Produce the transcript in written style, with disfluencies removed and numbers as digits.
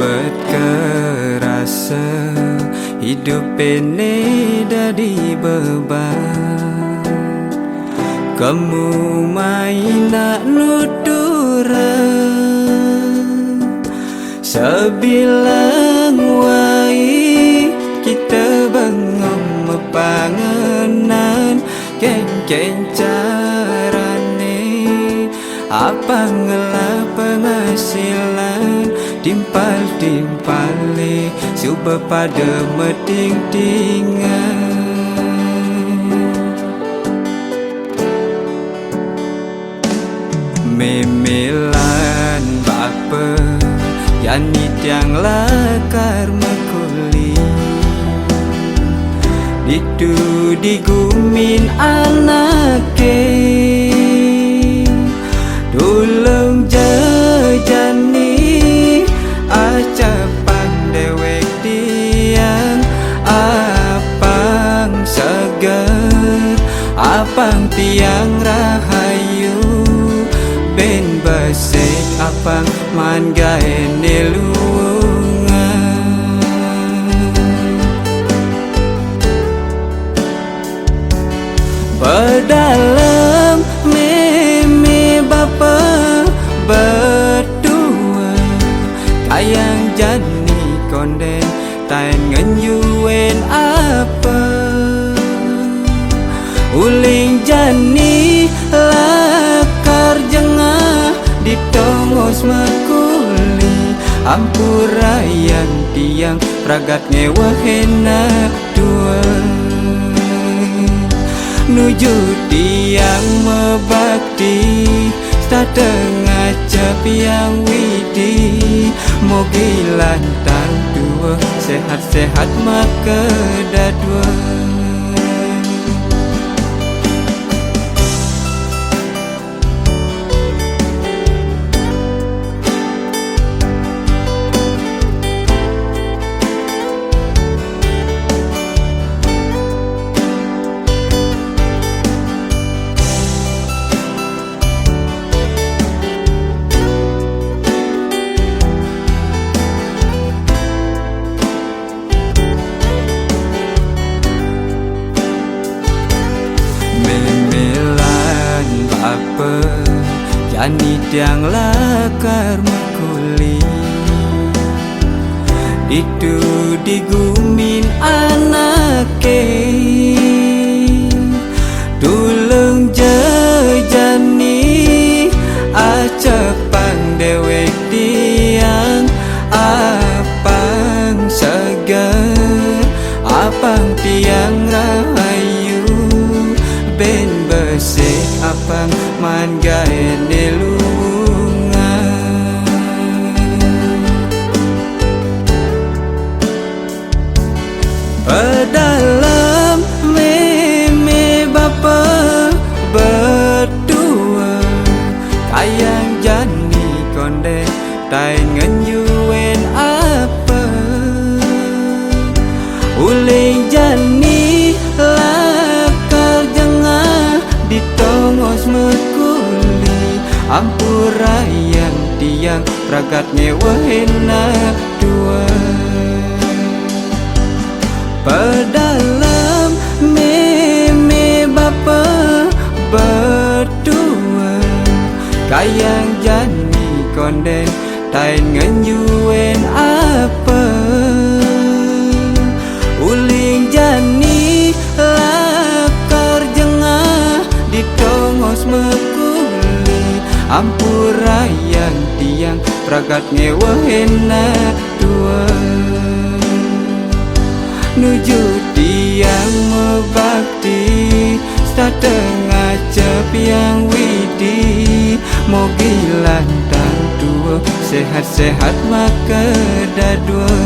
bet kerasa hidup ini dari beban. Kamu main nak nuturan sebilang wai kita bengong mepanganan ken carane apa ngelah penghasilan timpal-timpale cuba pada meding-dingan. Memelan bapa yani tiang lakar makuli itu digumin anake tulung jejani acapan dewek tiang apang seger apang tiang rahayu ben basik apang man gaene luungan. Pedalam meme bapa berdua kayang jani konden tain ngenyuen apa uling jani lakar jengah ditongos makuli ampurayan tiang ragat ngewahena dua nuju tiang mebakti setengah cap yang widi mogi lantang dua sehat-sehat maka dadua. Apa jani tiang lakar makuli itu digumin anake tulung jejani acapan dewek tiang apang segar apang tiang rahayu ben besik apang man gaene luungan. Pedalam meme bapa berdua kayang jani konde tain ngenyuen apa uling jani lakar jengah ditongos mekuli ampurayan tiang ragat ngewahena dua pedalam meme bapa berdua kayang jani konden tain ngenyuen apa uling jani lakar jengah ditongos mekuli ampurayan tiang ragat ngewahena dua nuju tiang mebakti setengah cap yang widi mogi lantang dua sehat-sehat maka dadua.